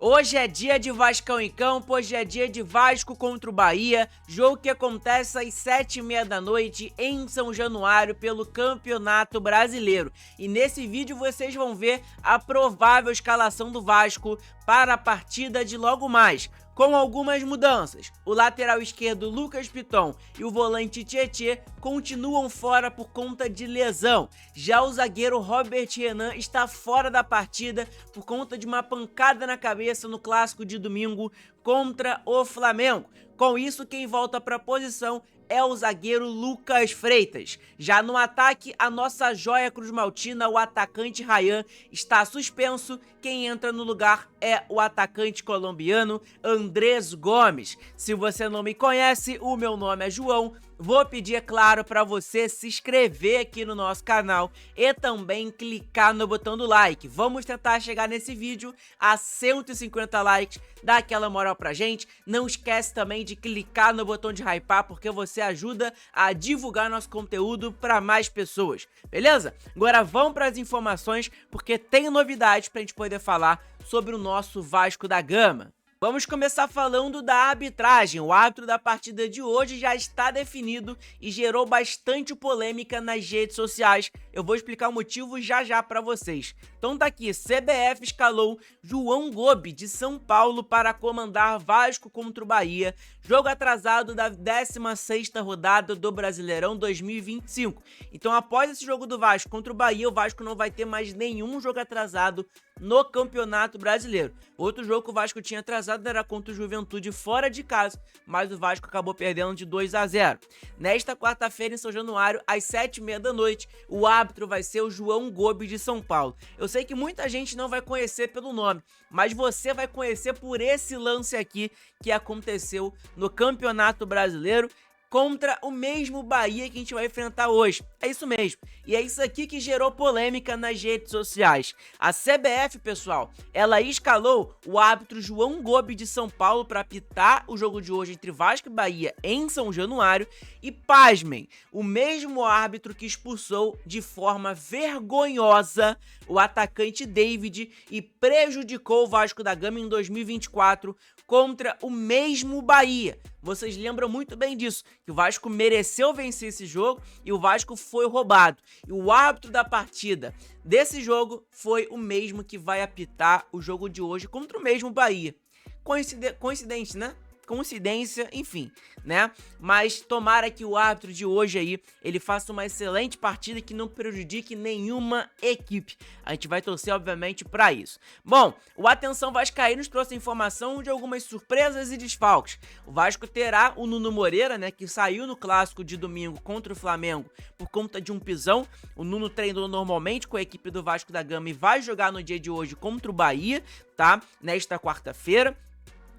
Hoje é dia de Vascão em campo, hoje é dia de Vasco contra o Bahia, jogo que acontece às 7h30 da noite em São Januário pelo Campeonato Brasileiro. E nesse vídeo vocês vão ver a provável escalação do Vasco para a partida de logo mais, com algumas mudanças. O lateral esquerdo Lucas Piton e o volante Tietê continuam fora por conta de lesão. Já o zagueiro Robert Renan está fora da partida por conta de uma pancada na cabeça no clássico de domingo contra o Flamengo. Com isso, quem volta para a posição é o zagueiro Lucas Freitas. Já no ataque, a nossa joia cruzmaltina, o atacante Ryan, está suspenso. Quem entra no lugar é o atacante colombiano Andrés Gomes. Se você não me conhece, o meu nome é João. Vou pedir, é claro, para você se inscrever aqui no nosso canal e também clicar no botão do like. Vamos tentar chegar nesse vídeo a 150 likes, dá aquela moral pra gente. Não esquece também de clicar no botão de hypar, porque você ajuda a divulgar nosso conteúdo para mais pessoas, beleza? Agora vamos para as informações, porque tem novidades pra gente poder falar sobre o nosso Vasco da Gama. Vamos começar falando da arbitragem. O árbitro da partida de hoje já está definido e gerou bastante polêmica nas redes sociais. Eu vou explicar o motivo já para vocês. Então tá aqui, CBF escalou João Gobi de São Paulo para comandar Vasco contra o Bahia, jogo atrasado da 16ª rodada do Brasileirão 2025. Então após esse jogo do Vasco contra o Bahia, o Vasco não vai ter mais nenhum jogo atrasado no Campeonato Brasileiro. Outro jogo que o Vasco tinha atrasado era contra o Juventude fora de casa, mas o Vasco acabou perdendo de 2-0. Nesta quarta-feira, em São Januário, às 7h30 da noite, o árbitro vai ser o João Gobi de São Paulo. Eu sei que muita gente não vai conhecer pelo nome, mas você vai conhecer por esse lance aqui que aconteceu no Campeonato Brasileiro contra o mesmo Bahia que a gente vai enfrentar hoje. É isso mesmo. E é isso aqui que gerou polêmica nas redes sociais. A CBF, pessoal, ela escalou o árbitro João Gobi de São Paulo para apitar o jogo de hoje entre Vasco e Bahia em São Januário. E pasmem, o mesmo árbitro que expulsou de forma vergonhosa o atacante David e prejudicou o Vasco da Gama em 2024 contra o mesmo Bahia. Vocês lembram muito bem disso, que o Vasco mereceu vencer esse jogo e o Vasco foi roubado. E o árbitro da partida desse jogo foi o mesmo que vai apitar o jogo de hoje contra o mesmo Bahia. Coincidente, né? Coincidência, enfim, né? Mas tomara que o árbitro de hoje aí, ele faça uma excelente partida que não prejudique nenhuma equipe. A gente vai torcer, obviamente, para isso. Bom, o Atenção Vascaíno nos trouxe a informação de algumas surpresas e desfalques. O Vasco terá o Nuno Moreira, né, que saiu no clássico de domingo contra o Flamengo por conta de um pisão. O Nuno treinou normalmente com a equipe do Vasco da Gama e vai jogar no dia de hoje contra o Bahia, tá? Nesta quarta-feira.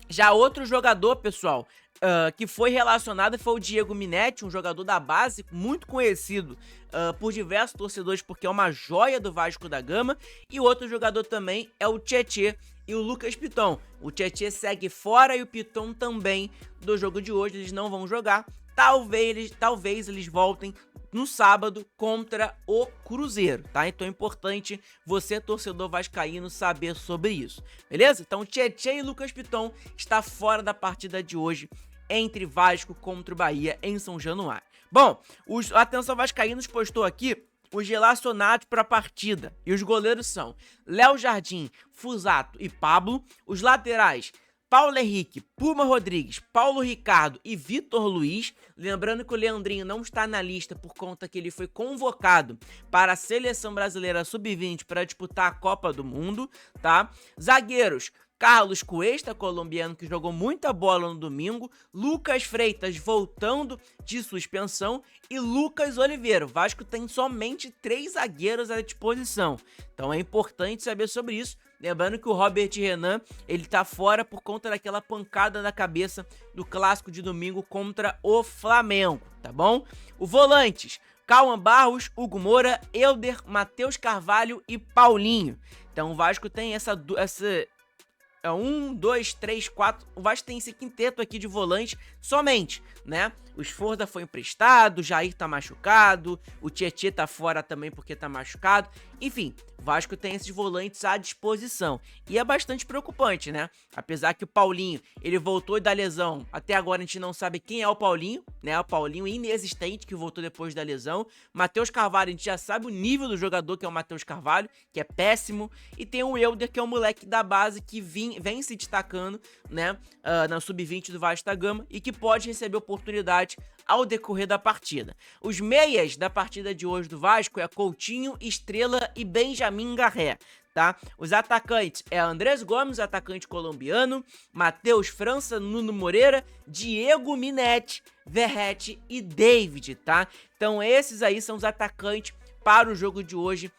Já outro jogador, pessoal, que foi relacionado foi o Diego Minetti, um jogador da base muito conhecido por diversos torcedores porque é uma joia do Vasco da Gama. E outro jogador também é o Tietê e o Lucas Piton. O Tietê segue fora e o Piton também do jogo de hoje, eles não vão jogar. Talvez eles voltem no sábado contra o Cruzeiro, tá? Então é importante você, torcedor vascaíno, saber sobre isso, beleza? Então Tietê e Lucas Piton está fora da partida de hoje entre Vasco contra o Bahia em São Januário. Bom, Atenção Vascaínos postou aqui os relacionados para a partida. E os goleiros são Léo Jardim, Fusato e Pablo. Os laterais, Paulo Henrique, Puma Rodrigues, Paulo Ricardo e Vitor Luiz. Lembrando que o Leandrinho não está na lista por conta que ele foi convocado para a Seleção Brasileira Sub-20 para disputar a Copa do Mundo, tá? Zagueiros, Carlos Cuesta, colombiano, que jogou muita bola no domingo, Lucas Freitas voltando de suspensão e Lucas Oliveira. O Vasco tem somente 3 zagueiros à disposição, então é importante saber sobre isso. Lembrando que o Robert Renan, ele tá fora por conta daquela pancada na cabeça do clássico de domingo contra o Flamengo, tá bom? O volantes, Cauã Barros, Hugo Moura, Elder, Matheus Carvalho e Paulinho. Então o Vasco tem essa 1, 2, 3, 4. O Vasco tem esse quinteto aqui de volante somente, né? O Sforza foi emprestado, o Jair tá machucado, o Tietê tá fora também porque tá machucado. Enfim, o Vasco tem esses volantes à disposição. E é bastante preocupante, né? Apesar que o Paulinho, ele voltou da lesão. Até agora a gente não sabe quem é o Paulinho, né? O Paulinho inexistente que voltou depois da lesão. Matheus Carvalho, a gente já sabe o nível do jogador que é o Matheus Carvalho, que é péssimo. E tem o Helder, que é um moleque da base que vem se destacando, né? Na sub-20 do Vasco da Gama e que pode receber oportunidade ao decorrer da partida. Os meias da partida de hoje do Vasco é Coutinho, Estrela e Benjamin Garré, tá? Os atacantes é Andrés Gomes, atacante colombiano, Matheus França, Nuno Moreira, Diego Minetti, Verratti e David, tá? Então esses aí são os atacantes para o jogo de hoje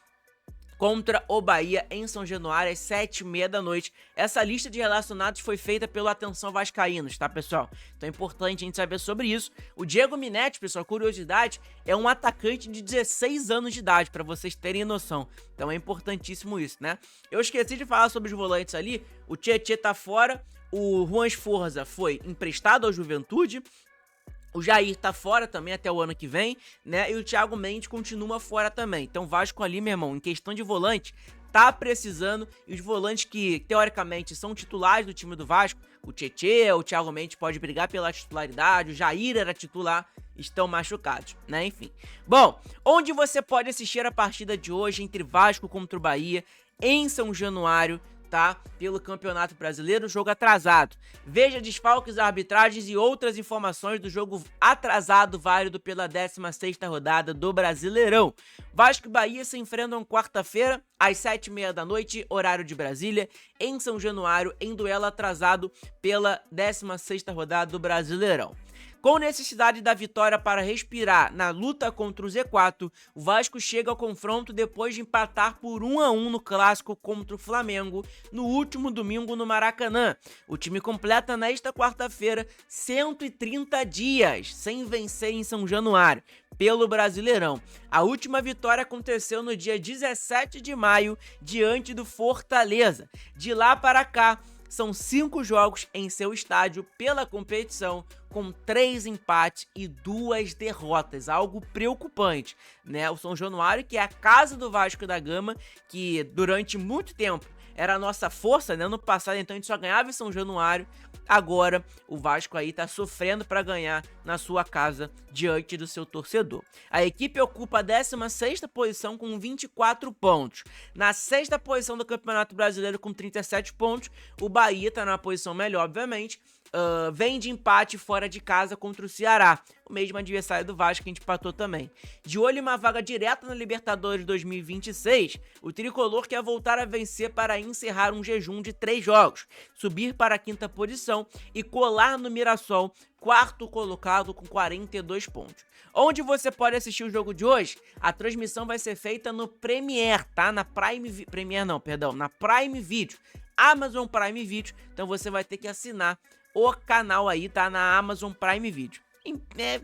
contra o Bahia em São Januário às 7h30 da noite. Essa lista de relacionados foi feita pelo Atenção Vascaínos, tá, pessoal? Então é importante a gente saber sobre isso. O Diego Minetti, pessoal, curiosidade, é um atacante de 16 anos de idade, para vocês terem noção. Então é importantíssimo isso, né? Eu esqueci de falar sobre os volantes ali. O Tietê tá fora, o Juan Sforza foi emprestado ao Juventude, o Jair tá fora também até o ano que vem, né? E o Thiago Mendes continua fora também. Então o Vasco ali, meu irmão, em questão de volante, tá precisando. E os volantes que, teoricamente, são titulares do time do Vasco, o Tietê, o Thiago Mendes pode brigar pela titularidade, o Jair era titular, estão machucados, né? Enfim. Bom, onde você pode assistir a partida de hoje entre Vasco contra o Bahia em São Januário, tá? Pelo Campeonato Brasileiro, jogo atrasado. Veja desfalques, arbitragens e outras informações do jogo atrasado válido pela 16ª rodada do Brasileirão. Vasco e Bahia se enfrentam quarta-feira, às 7h30 da noite, horário de Brasília, em São Januário, em duelo atrasado pela 16ª rodada do Brasileirão. Com necessidade da vitória para respirar na luta contra o Z4, o Vasco chega ao confronto depois de empatar por 1-1 no clássico contra o Flamengo no último domingo no Maracanã. O time completa nesta quarta-feira 130 dias sem vencer em São Januário pelo Brasileirão. A última vitória aconteceu no dia 17 de maio diante do Fortaleza. De lá para cá, são 5 jogos em seu estádio pela competição, com 3 empates e 2 derrotas, algo preocupante, né? O São Januário, que é a casa do Vasco da Gama, que durante muito tempo era a nossa força, né? No passado, então, a gente só ganhava em São Januário. Agora, o Vasco aí tá sofrendo para ganhar na sua casa diante do seu torcedor. A equipe ocupa a 16ª posição com 24 pontos. Na 6ª posição do Campeonato Brasileiro com 37 pontos. O Bahia tá na posição melhor, obviamente. Vem de empate fora de casa contra o Ceará, o mesmo adversário do Vasco que a gente empatou também. De olho em uma vaga direta na Libertadores 2026, o tricolor quer voltar a vencer para encerrar um jejum de 3 jogos, subir para a 5ª posição e colar no Mirassol, 4º colocado com 42 pontos. Onde você pode assistir o jogo de hoje? A transmissão vai ser feita no Premiere, tá? Na Prime Video, Amazon Prime Video, então você vai ter que assinar o canal aí, tá? Na Amazon Prime Video.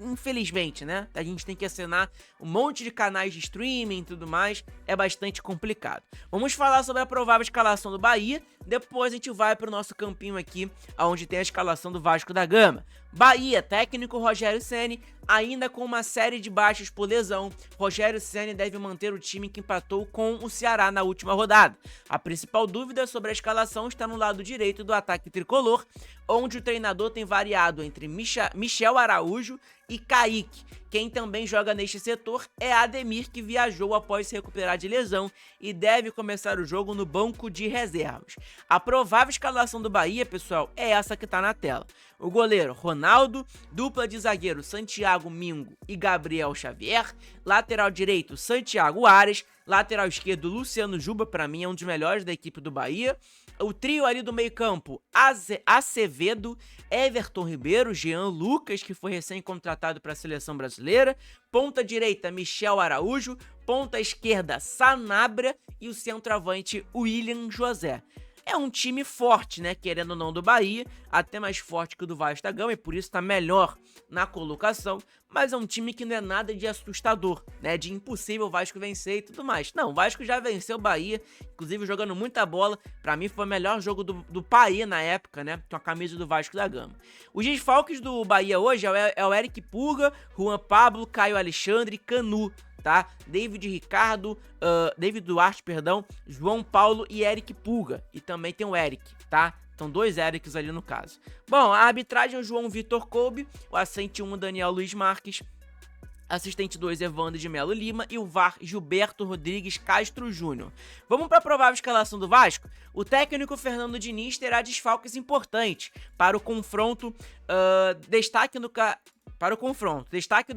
Infelizmente, né? A gente tem que assinar um monte de canais de streaming e tudo mais, é bastante complicado. Vamos falar sobre a provável escalação do Bahia, depois a gente vai pro nosso campinho aqui, onde tem a escalação do Vasco da Gama. Bahia, técnico Rogério Ceni, ainda com uma série de baixas por lesão. Rogério Ceni deve manter o time que empatou com o Ceará na última rodada. A principal dúvida sobre a escalação está no lado direito do ataque tricolor, onde o treinador tem variado entre Michel Araújo e Kaique. Quem também joga neste setor é Ademir, que viajou após se recuperar de lesão e deve começar o jogo no banco de reservas. A provável escalação do Bahia, pessoal, é essa que tá na tela. O goleiro Ronaldo, dupla de zagueiro Santiago Mingo e Gabriel Xavier, lateral direito Santiago Ares, lateral esquerdo Luciano Juba, para mim é um dos melhores da equipe do Bahia. O trio ali do meio campo, Acevedo, Everton Ribeiro, Jean Lucas, que foi recém-contratado para a seleção brasileira, ponta direita Michel Araújo, ponta esquerda Sanabria e o centroavante William José. é um time forte, né, querendo ou não, do Bahia, até mais forte que o do Vasco da Gama, e por isso tá melhor na colocação, mas é um time que não é nada de assustador, né, de impossível o Vasco vencer e tudo mais. Não, o Vasco já venceu o Bahia, inclusive jogando muita bola, pra mim foi o melhor jogo do Bahia na época, né, com a camisa do Vasco da Gama. Os desfalques do Bahia hoje é o Eric Pulga, Juan Pablo, Caio Alexandre e Canu, tá? David Duarte, perdão, João Paulo e Eric Pulga. E também tem o Eric, tá? Então 2 Erics ali no caso. Bom, a arbitragem é o João Vitor Koube, o assistente 1 Daniel Luiz Marques, assistente 2 Evandro de Melo Lima e o VAR Gilberto Rodrigues Castro Júnior. Vamos para a provável escalação do Vasco? O técnico Fernando Diniz terá desfalques importantes para o confronto. Destaque do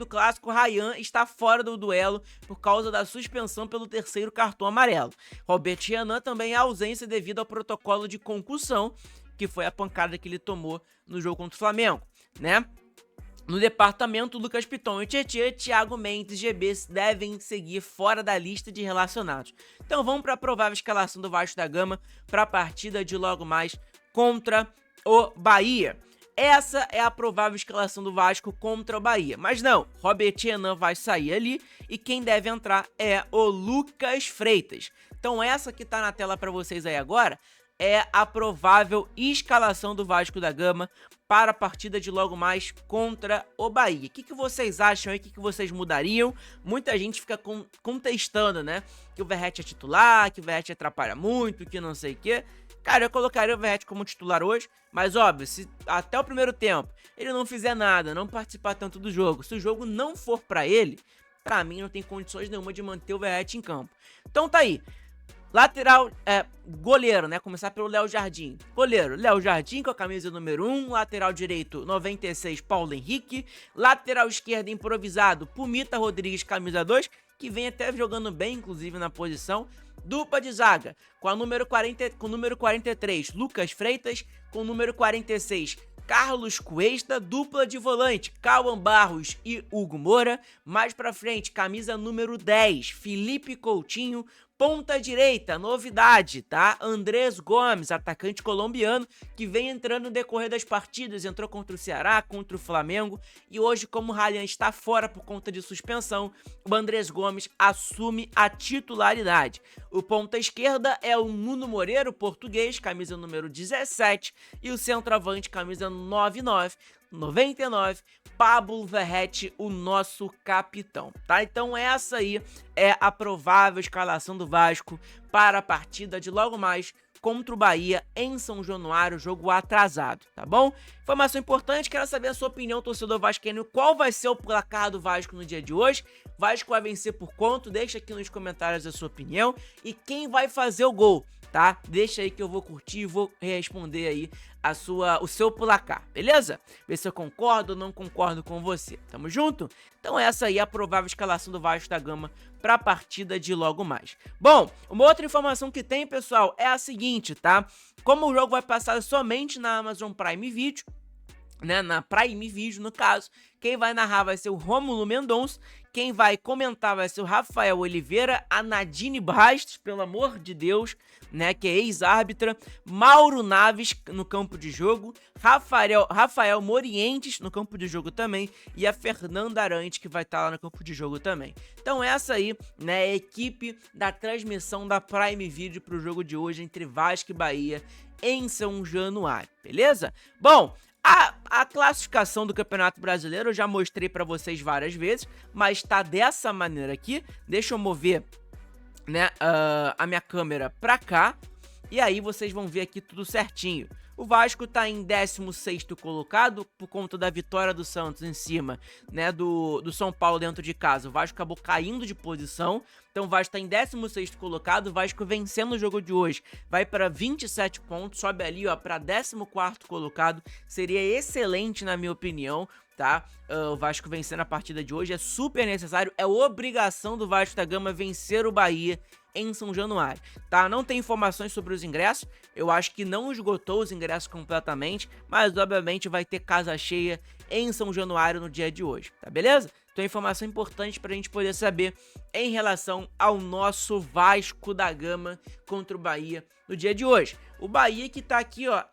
clássico, Ryan está fora do duelo por causa da suspensão pelo 3º cartão amarelo. Robert Renan também é ausência devido ao protocolo de concussão, que foi a pancada que ele tomou no jogo contra o Flamengo, né? No departamento, Lucas Piton e Tietê, Thiago Mendes e GB devem seguir fora da lista de relacionados. Então vamos para a provável escalação do Vasco da Gama para a partida de logo mais contra o Bahia. Essa é a provável escalação do Vasco contra o Bahia. Mas não, Robert Renan vai sair ali e quem deve entrar é o Lucas Freitas. Então essa que tá na tela para vocês aí agora é a provável escalação do Vasco da Gama para a partida de logo mais contra o Bahia. O que vocês acham aí? O que vocês mudariam? Muita gente fica contestando, né? Que o Verratti é titular, que o Verratti atrapalha muito, que não sei o quê. Cara, eu colocaria o Verratti como titular hoje, mas óbvio, se até o primeiro tempo ele não fizer nada, não participar tanto do jogo, se o jogo não for pra ele, pra mim não tem condições nenhuma de manter o Verratti em campo. Então tá aí. Lateral, goleiro, né? Começar pelo Léo Jardim. Goleiro, Léo Jardim com a camisa número 1. Lateral direito, 96, Paulo Henrique. Lateral esquerdo, improvisado, Pumita Rodrigues, camisa 2, que vem até jogando bem, inclusive, na posição. Dupla de zaga, com o número 43, Lucas Freitas. Com o número 46, Carlos Cuesta. Dupla de volante, Cauã Barros e Hugo Moura. Mais pra frente, camisa número 10, Felipe Coutinho. Ponta direita, novidade, tá? Andrés Gomes, atacante colombiano, que vem entrando no decorrer das partidas, entrou contra o Ceará, contra o Flamengo, e hoje, como o Ryan está fora por conta de suspensão, o Andrés Gomes assume a titularidade. O ponta esquerda é o Nuno Moreira, o português, camisa número 17, e o centroavante, camisa 99, Pablo Verratti, o nosso capitão, tá? Então essa aí é a provável escalação do Vasco para a partida de logo mais contra o Bahia em São Januário, jogo atrasado, tá bom? Informação importante, quero saber a sua opinião, torcedor vascaíno, qual vai ser o placar do Vasco no dia de hoje? Vasco vai vencer por quanto? Deixa aqui nos comentários a sua opinião e quem vai fazer o gol, tá? Deixa aí que eu vou curtir e vou responder aí o seu placar, beleza? Ver se eu concordo ou não concordo com você. Tamo junto? Então essa aí é a provável escalação do Vasco da Gama para a partida de logo mais. Bom, uma outra informação que tem, pessoal, é a seguinte, tá? Como o jogo vai passar somente na Amazon Prime Video, né, na Prime Video, no caso, quem vai narrar vai ser o Rômulo Mendonça, quem vai comentar vai ser o Rafael Oliveira, a Nadine Bastos, pelo amor de Deus, né, que é ex-árbitra, Mauro Naves no campo de jogo, Rafael Morientes no campo de jogo também, e a Fernanda Arantes, que vai estar lá no campo de jogo também. Então essa aí, né, é a equipe da transmissão da Prime Video pro jogo de hoje entre Vasco e Bahia em São Januário, beleza? Bom, a classificação do Campeonato Brasileiro eu já mostrei pra vocês várias vezes, mas tá dessa maneira aqui. Deixa eu mover, né, a minha câmera pra cá, e aí vocês vão ver aqui tudo certinho. O Vasco tá em 16º colocado por conta da vitória do Santos em cima, né, do São Paulo dentro de casa. O Vasco acabou caindo de posição, então o Vasco tá em 16º colocado. O Vasco vencendo o jogo de hoje vai para 27 pontos, sobe ali, ó, para 14º colocado. Seria excelente na minha opinião, tá? O Vasco vencendo a partida de hoje é super necessário, é obrigação do Vasco da Gama vencer o Bahia em São Januário, tá? Não tem informações sobre os ingressos, eu acho que não esgotou os ingressos completamente, mas obviamente vai ter casa cheia em São Januário no dia de hoje, tá beleza? Então, informação importante pra gente poder saber em relação ao nosso Vasco da Gama contra o Bahia no dia de hoje. O Bahia que tá aqui, ó,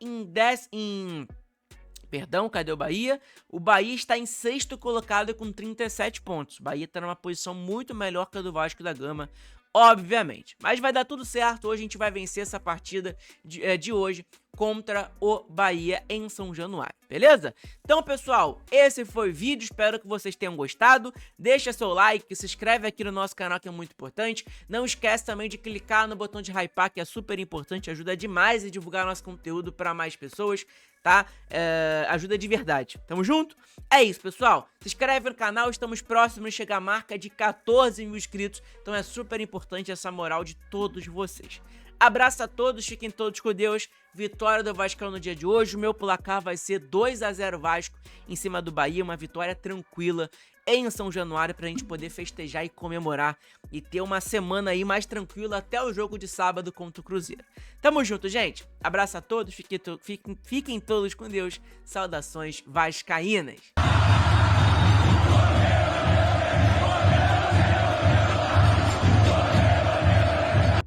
Perdão, cadê o Bahia? O Bahia está em 6º colocado com 37 pontos. O Bahia está numa posição muito melhor que a do Vasco da Gama, obviamente. Mas vai dar tudo certo, hoje a gente vai vencer essa partida de hoje contra o Bahia em São Januário, beleza? Então, pessoal, esse foi o vídeo, espero que vocês tenham gostado. Deixa seu like, se inscreve aqui no nosso canal que é muito importante. Não esquece também de clicar no botão de hypar, que é super importante, ajuda demais a divulgar nosso conteúdo para mais pessoas, tá? Ajuda de verdade. Tamo junto? É isso, pessoal. Se inscreve no canal, estamos próximos de chegar à marca de 14 mil inscritos, então é super importante essa moral de todos vocês. Abraço a todos, fiquem todos com Deus. Vitória do Vascão no dia de hoje. O meu placar vai ser 2-0 Vasco em cima do Bahia. Uma vitória tranquila em São Januário pra gente poder festejar e comemorar e ter uma semana aí mais tranquila até o jogo de sábado contra o Cruzeiro. Tamo junto, gente. Abraço a todos, fiquem todos com Deus. Saudações vascaínas.